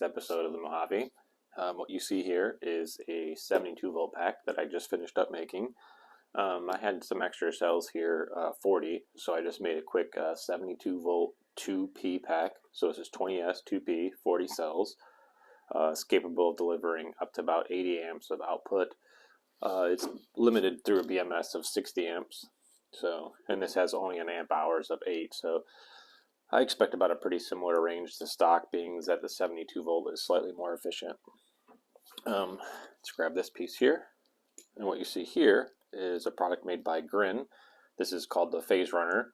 next episode of the Mojave. What you see here is a 72 volt pack that I just finished up making. I had some extra cells here, 40, so I just made a quick 72 volt 2P pack. So this is 20S 2P, 40 cells. It's capable of delivering up to about 80 amps of output. It's limited through a BMS of 60 amps. So, and this has only an amp hours of 8. So I expect about a pretty similar range to stock, being that the 72 volt is slightly more efficient. Let's grab this piece here. And what you see here is a product made by Grin. This is called the Phaserunner.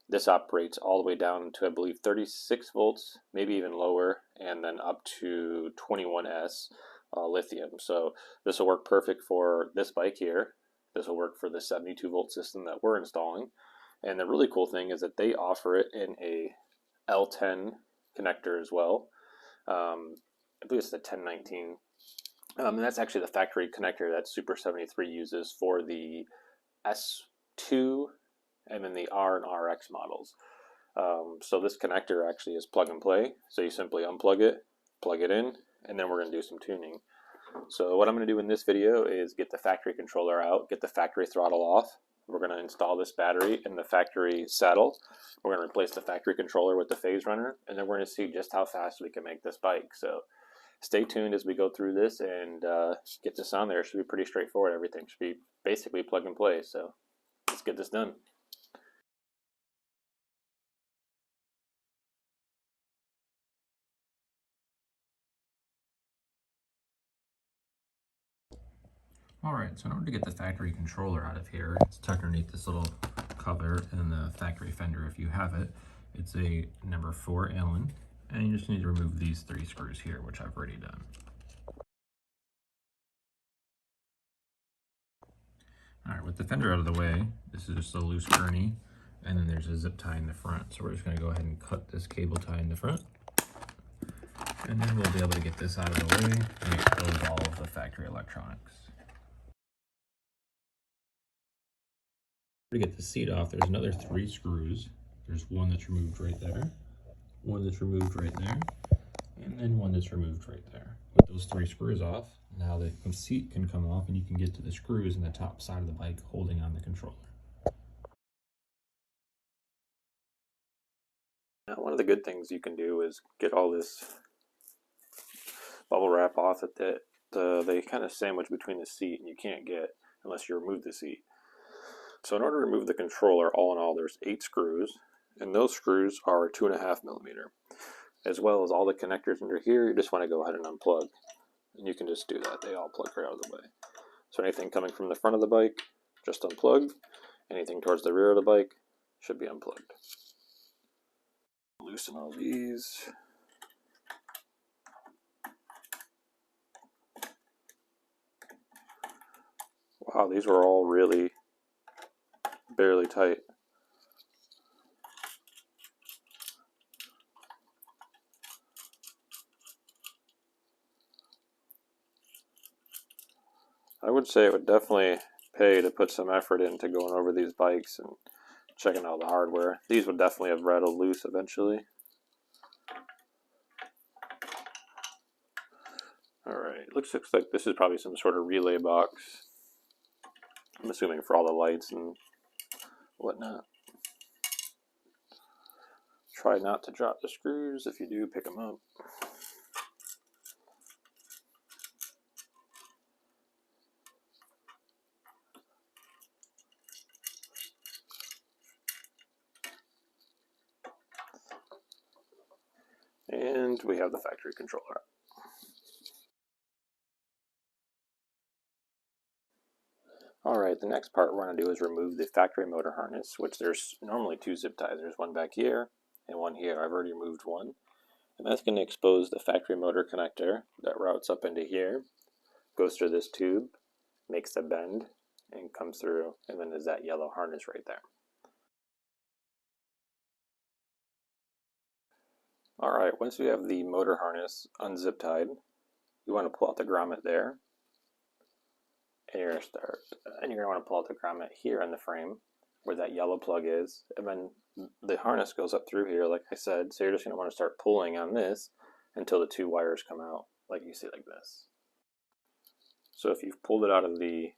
This operates all the way down to, I believe, 36 volts, maybe even lower, and then up to 21S lithium. So this will work perfect for this bike here. This will work for the 72 volt system that we're installing. And the really cool thing is that they offer it in a L10 connector as well. I believe it's the 1019. And that's actually the factory connector that Super73 uses for the S2 and then the R and RX models. So this connector actually is plug and play. So you simply unplug it, plug it in, and then we're going to do some tuning. So what I'm going to do in this video is get the factory controller out, get the factory throttle off. We're going to install this battery in the factory saddle. We're going to replace the factory controller with the Phaserunner, and then we're going to see just how fast we can make this bike. So stay tuned as we go through this and get this on there. It should be pretty straightforward. Everything should be basically plug and play. So let's get this done. Alright, so in order to get the factory controller out of here, it's tucked underneath this little cover in the factory fender if you have it. It's a number 4 Allen, and you just need to remove these 3 screws here, which I've already done. Alright, with the fender out of the way, this is just a loose gurney, and then there's a zip tie in the front. So we're just going to go ahead and cut this cable tie in the front, and then we'll be able to get this out of the way and expose all of the factory electronics. To get the seat off, there's another 3 screws. There's one that's removed right there, one that's removed right there, and then one that's removed right there. With those 3 screws off, now the seat can come off and you can get to the screws in the top side of the bike holding on the controller. Now, one of the good things you can do is get all this bubble wrap off that they kind of sandwich between the seat, and you can't get unless you remove the seat. So in order to remove the controller, all in all, there's 8 screws, and those screws are 2.5 millimeter. As well as all the connectors under here, you just want to go ahead and unplug. And you can just do that. They all plug right out of the way. So anything coming from the front of the bike, just unplug. Anything towards the rear of the bike should be unplugged. Loosen all these. Wow, these were all really barely tight. I would say it would definitely pay to put some effort into going over these bikes and checking out the hardware. These would definitely have rattled loose eventually. Alright, looks like this is probably some sort of relay box. I'm assuming for all the lights and whatnot. Try not to drop the screws. If you do, pick them up. And we have the factory controller. Alright, the next part we're going to do is remove the factory motor harness, which there's normally 2 zip ties. There's one back here and one here. I've already removed one. And that's going to expose the factory motor connector that routes up into here, goes through this tube, makes a bend, and comes through, and then there's that yellow harness right there. Alright, once you have the motor harness unzip tied, you want to pull out the grommet there. And you're going to want to pull out the grommet here on the frame where that yellow plug is, and then the harness goes up through here like I said. So you're just going to want to start pulling on this until the two wires come out, like you see like this. So if you've pulled it out of the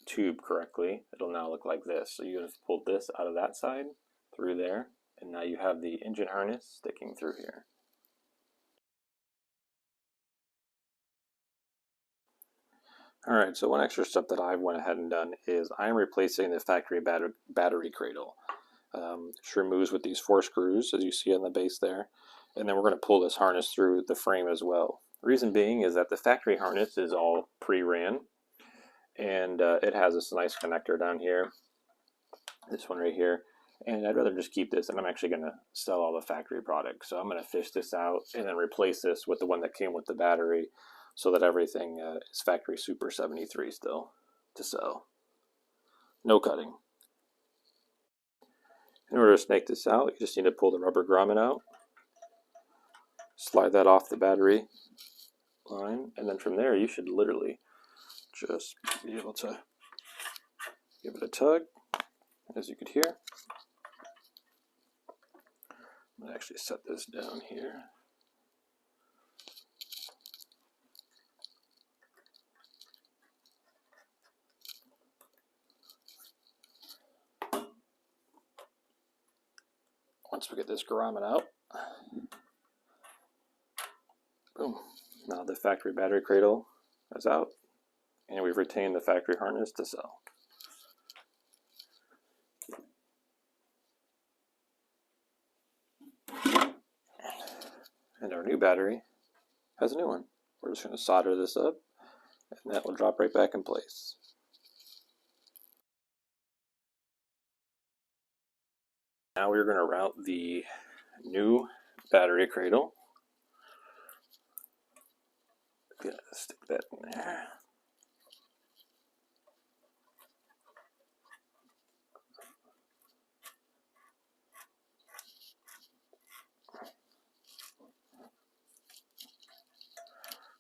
tube correctly, it'll now look like this. So you have pulled this out of that side through there, and now you have the engine harness sticking through here. Alright, so one extra step that I went ahead and done is I'm replacing the factory battery cradle. It removes with these 4 screws, as you see on the base there, and then we're going to pull this harness through the frame as well. The reason being is that the factory harness is all pre-ran, and it has this nice connector down here, this one right here, and I'd rather just keep this, and I'm actually going to sell all the factory products. So I'm going to fish this out and then replace this with the one that came with the battery, so that everything is factory Super 73 still to sell. No cutting. In order to snake this out, you just need to pull the rubber grommet out, slide that off the battery line, and then from there you should literally just be able to give it a tug, as you could hear. I'm going to actually set this down here. Once we get this grommet out, boom, now the factory battery cradle is out, and we've retained the factory harness to sell. And our new battery has a new one. We're just going to solder this up, and that will drop right back in place. Now we're going to route the new battery cradle. Gonna stick that in there.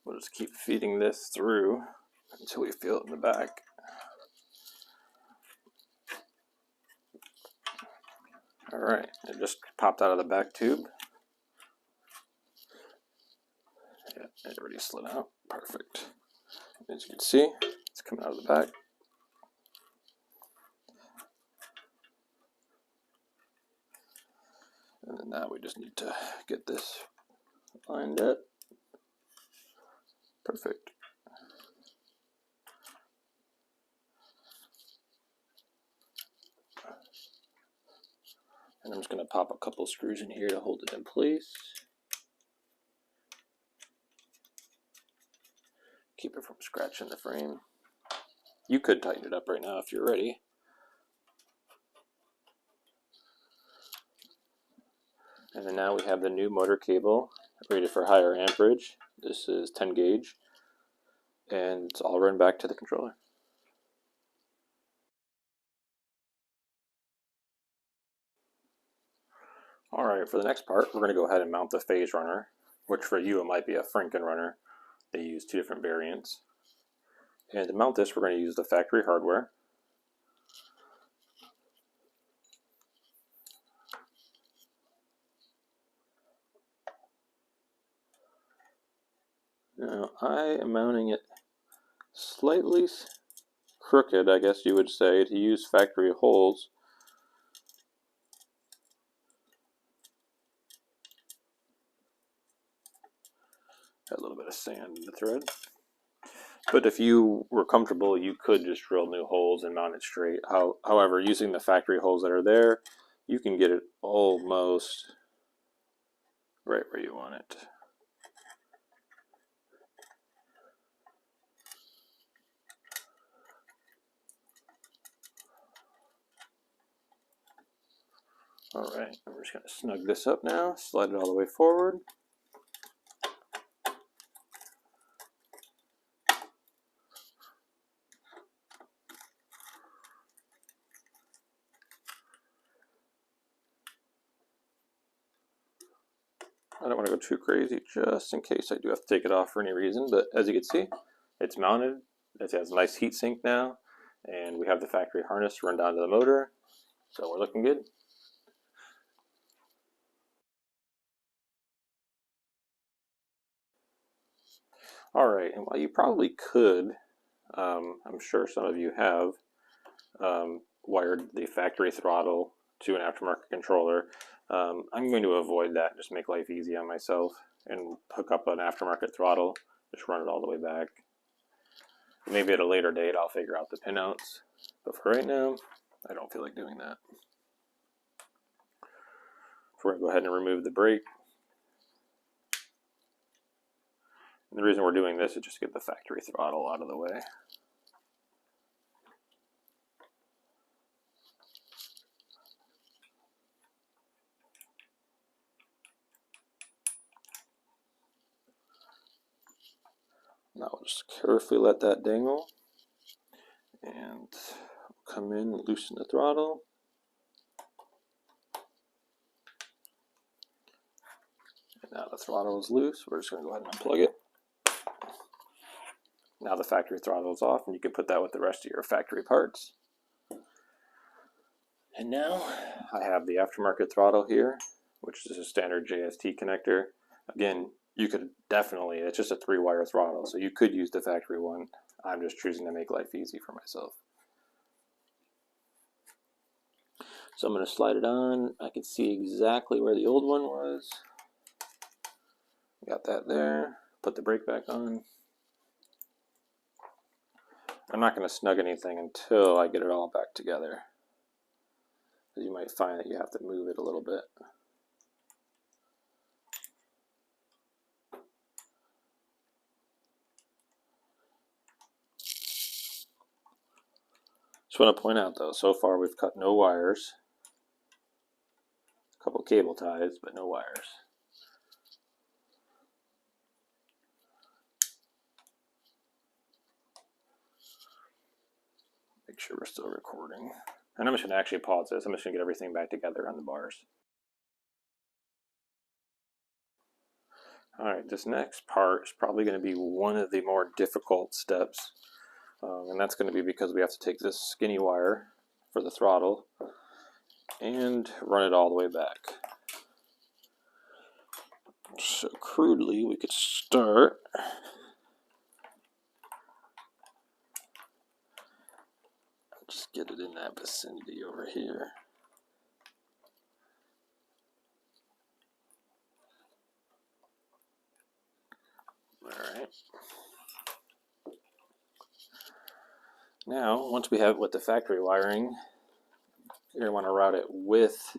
We'll just keep feeding this through until we feel it in the back. Alright, it just popped out of the back tube. Yeah, it already slid out. Perfect. As you can see, it's coming out of the back. And then now we just need to get this lined up. Perfect. And I'm just going to pop a couple screws in here to hold it in place. Keep it from scratching the frame. You could tighten it up right now if you're ready. And then now we have the new motor cable rated for higher amperage. This is 10 gauge, and it's all run back to the controller. Alright, for the next part, we're going to go ahead and mount the Phaserunner, which for you it might be a frankenrunner. They use 2 different variants. And to mount this, we're going to use the factory hardware. Now, I am mounting it slightly crooked, I guess you would say, to use factory holes. Got a little bit of sand in the thread. But if you were comfortable, you could just drill new holes and mount it straight. However, using the factory holes that are there, you can get it almost right where you want it. Alright, we're just going to snug this up now, slide it all the way forward. I don't want to go too crazy just in case I do have to take it off for any reason, but as you can see, it's mounted. It has a nice heat sink now, and we have the factory harness run down to the motor, so we're looking good. Alright, and while you probably could, I'm sure some of you have, wired the factory throttle to an aftermarket controller. I'm going to avoid that and just make life easy on myself and hook up an aftermarket throttle, just run it all the way back. Maybe at a later date I'll figure out the pinouts, but for right now I don't feel like doing that. So we're going to go ahead and remove the brake. And the reason we're doing this is just to get the factory throttle out of the way. Now we'll just carefully let that dangle and come in and loosen the throttle. And now the throttle is loose, we're just going to go ahead and unplug it. Now the factory throttle is off, and you can put that with the rest of your factory parts. And now I have the aftermarket throttle here, which is a standard JST connector. Again, you could definitely, it's just a 3-wire throttle, so you could use the factory one. I'm just choosing to make life easy for myself. So I'm going to slide it on. I can see exactly where the old one was. Got that there. Put the brake back on. I'm not going to snug anything until I get it all back together, because you might find that you have to move it a little bit. Just want to point out though, so far we've cut no wires. A couple cable ties, but no wires. Make sure we're still recording. And I'm just going to actually pause this. I'm just going to get everything back together on the bars. Alright, this next part is probably going to be one of the more difficult steps. And that's going to be because we have to take this skinny wire for the throttle and run it all the way back. So crudely, we could start just get it in that vicinity over here. Alright. Now, once we have it with the factory wiring, you're going to want to route it with,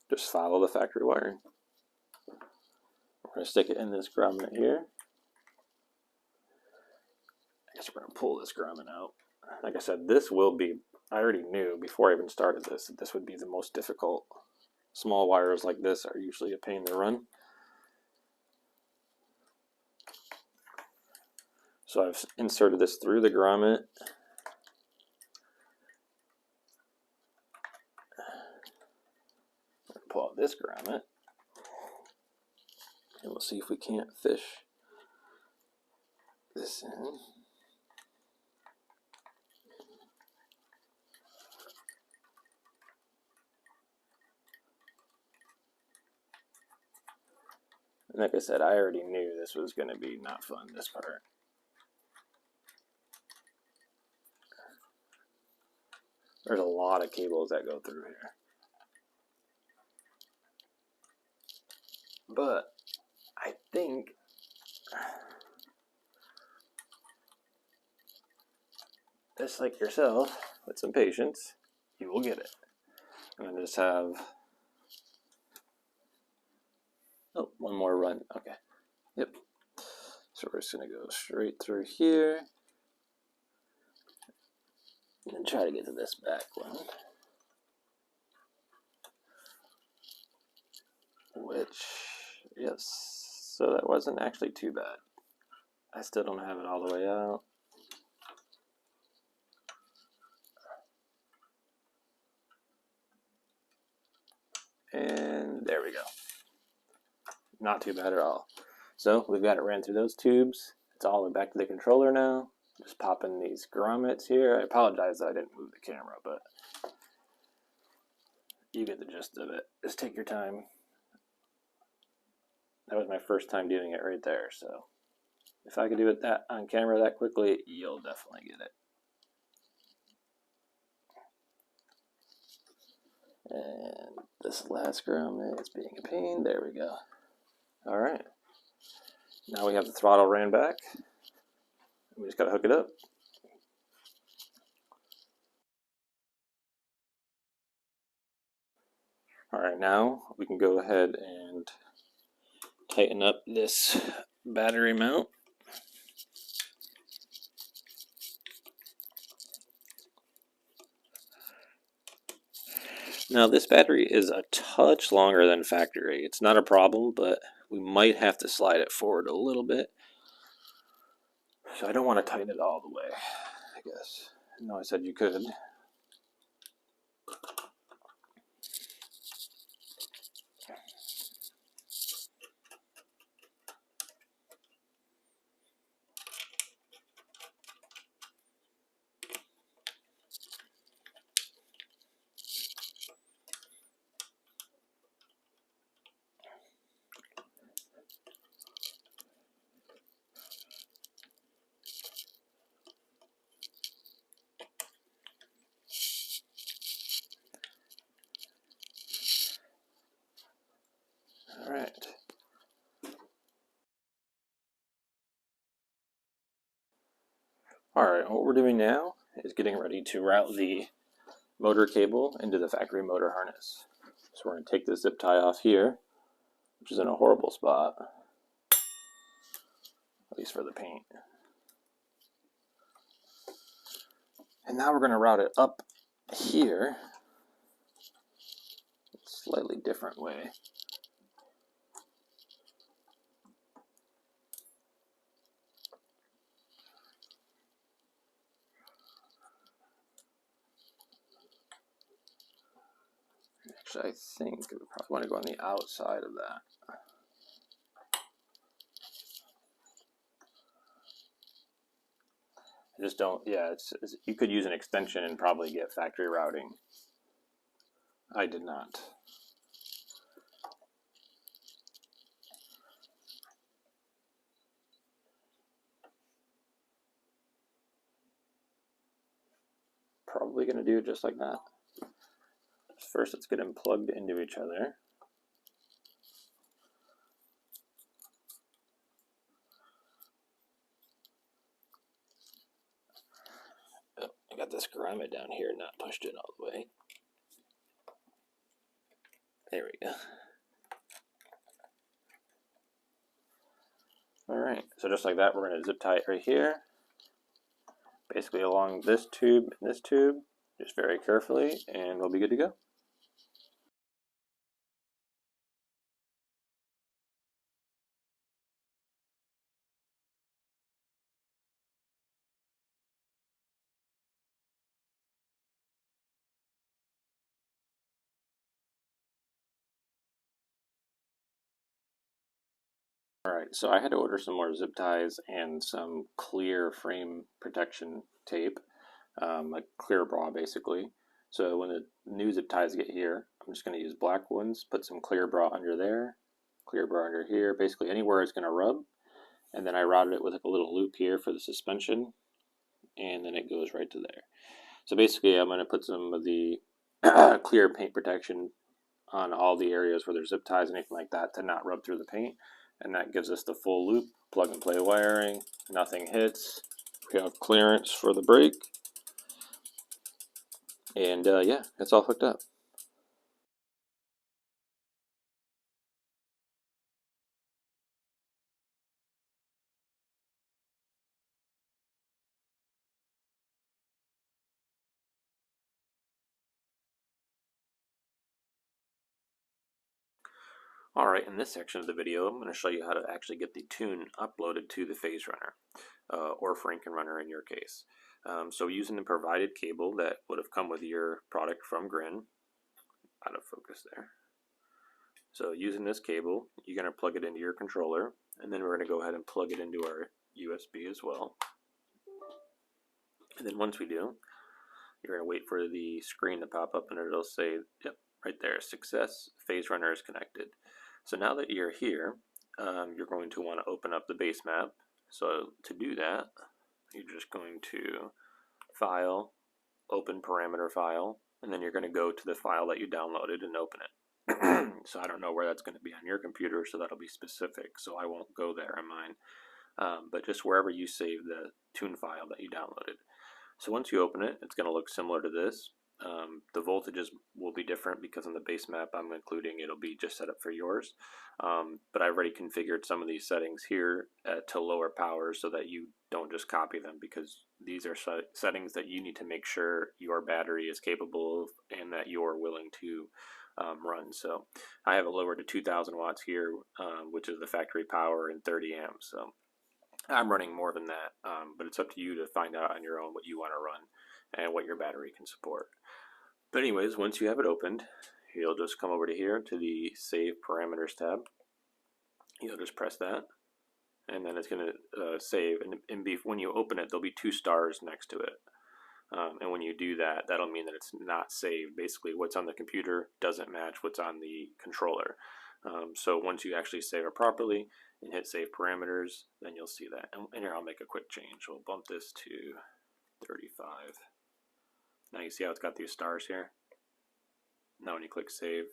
just follow the factory wiring. We're going to stick it in this grommet here. I guess we're going to pull this grommet out. Like I said, this will be, I already knew before I even started this, that this would be the most difficult. Small wires like this are usually a pain to run. So I've inserted this through the grommet. Pull out this grommet. And we'll see if we can't fish this in. And like I said, I already knew this was going to be not fun, this part. There's a lot of cables that go through here. But I think just like yourself, with some patience, you will get it. I'm going to just have, oh, one more run. Okay. Yep. So we're just going to go straight through here. And try to get to this back one. Which, yes, so that wasn't actually too bad. I still don't have it all the way out. And there we go. Not too bad at all. So we've got it ran through those tubes. It's all the way back to the controller now. Just popping these grommets here. I apologize that I didn't move the camera, but you get the gist of it. Just take your time. That was my first time doing it right there, so if I could do it that on camera that quickly, you'll definitely get it. And this last grommet is being a pain. There we go. All right. Now we have the throttle ran back. We just got to hook it up. All right, now we can go ahead and tighten up this battery mount. Now this battery is a touch longer than factory. It's not a problem, but we might have to slide it forward a little bit. So I don't want to tighten it all the way, I guess. No, I said you could. All right. All right, what we're doing now is getting ready to route the motor cable into the factory motor harness. So we're going to take the zip tie off here, which is in a horrible spot, at least for the paint. And now we're going to route it up here, a slightly different way. Actually, I think we probably want to go on the outside of that. I just don't, yeah, you could use an extension and probably get factory routing. I did not. Probably going to do it just like that. First, let's get them plugged into each other. Oh, I got this grommet down here, not pushed it all the way. There we go. All right, so just like that, we're going to zip tie it right here. Basically along this tube and this tube, just very carefully, and we'll be good to go. Alright, so I had to order some more zip ties and some clear frame protection tape, like clear bra basically. So when the new zip ties get here, I'm just going to use black ones, put some clear bra under there, clear bra under here, basically anywhere it's going to rub. And then I routed it with like a little loop here for the suspension, and then it goes right to there. So basically I'm going to put some of the clear paint protection on all the areas where there's zip ties, anything like that, to not rub through the paint. And that gives us the full loop, plug and play wiring, nothing hits. We have clearance for the brake. And yeah, it's all hooked up. Alright, in this section of the video, I'm going to show you how to actually get the tune uploaded to the Phaserunner, or frankenrunner in your case. So using the provided cable that would have come with your product from Grin, out of focus there. So using this cable, you're going to plug it into your controller, and then we're going to go ahead and plug it into our USB as well. And then once we do, you're going to wait for the screen to pop up, and it'll say, yep, right there, success, Phaserunner is connected. So now that you're here, you're going to want to open up the base map. So to do that, you're just going to File, Open Parameter File, and then you're going to go to the file that you downloaded and open it. So I don't know where that's going to be on your computer, so that'll be specific, so I won't go there on mine. But just wherever you save the tune file that you downloaded. So once you open it, it's going to look similar to this. The voltages will be different because on the base map I'm including, it'll be just set up for yours. But I've already configured some of these settings here to lower power so that you don't just copy them, because these are settings that you need to make sure your battery is capable of and that you're willing to run. So I have it lowered to 2000 watts here, which is the factory power, and 30 amps. So I'm running more than that, but it's up to you to find out on your own what you want to run and what your battery can support. But anyways, once you have it opened, you'll just come over to here to the Save Parameters tab. You'll just press that, and then it's going to save. And when you open it, there'll be 2 stars next to it. And when you do that, that'll mean that it's not saved. Basically, what's on the computer doesn't match what's on the controller. So once you actually save it properly and hit Save Parameters, then you'll see that. And here, I'll make a quick change. We'll bump this to 35. Now you see how it's got these stars here? Now when you click Save,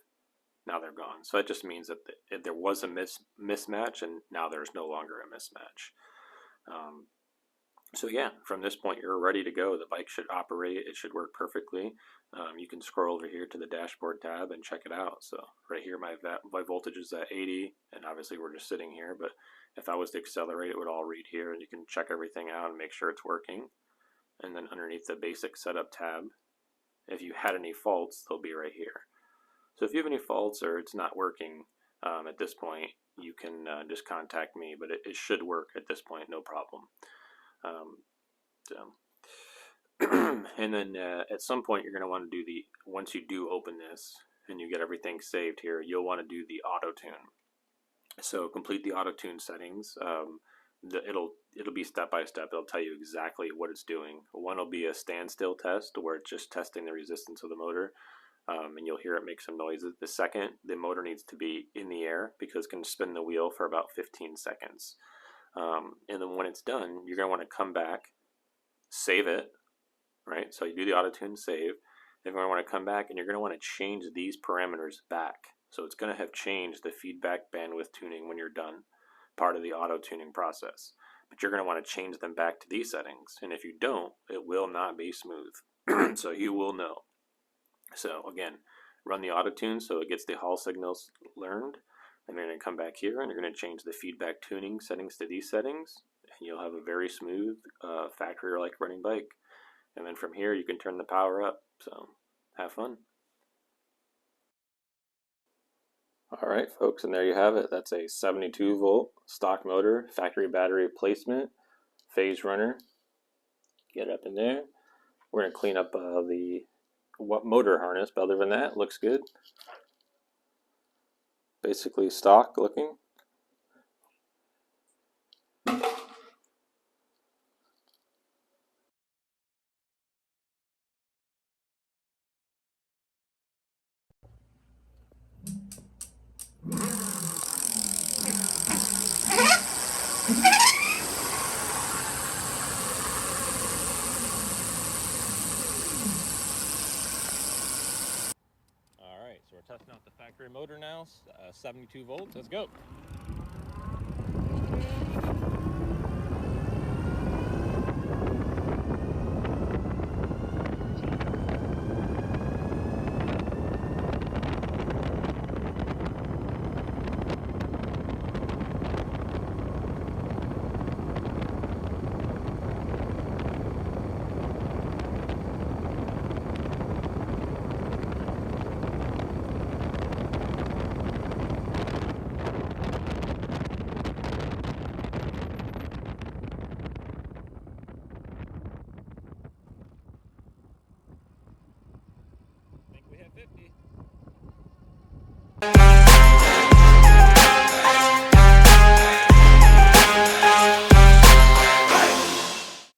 now they're gone. So that just means that there was a mismatch, and now there's no longer a mismatch. So yeah, from this point you're ready to go. The bike should operate. It should work perfectly. You can scroll over here to the dashboard tab and check it out. So right here my voltage is at 80, and obviously we're just sitting here, but if I was to accelerate, it would all read here, and you can check everything out and make sure it's working. And then underneath the basic setup tab, if you had any faults, they'll be right here. So if you have any faults or it's not working at this point, you can just contact me, but it should work at this point, no problem. And then at some point you're going to want to do once you do open this and you get everything saved here, you'll want to do the auto tune. So complete the auto tune settings. It'll be step by step. It'll tell you exactly what it's doing. One will be a standstill test where it's just testing the resistance of the motor, and you'll hear it make some noises. The second, the motor needs to be in the air because it can spin the wheel for about 15 seconds. And then when it's done, you're going to want to come back, save it, right? So you do the auto tune, save. Then you're going to want to come back and you're going to want to change these parameters back. So it's going to have changed the feedback bandwidth tuning when you're done, part of the auto tuning process. But you're going to want to change them back to these settings. And if you don't, it will not be smooth. So you will know. So again, run the auto tune so it gets the Hall signals learned. And you're going to come back here and you're going to change the feedback tuning settings to these settings. And you'll have a very smooth factory-like running bike. And then from here, you can turn the power up. So have fun. Alright folks, and there you have it. That's a 72 volt stock motor, factory battery replacement, Phaserunner. Get up in there. We're going to clean up the motor harness, but other than that, it looks good. Basically stock looking. Alright, so we're testing out the factory motor now, 72 volts. Let's go.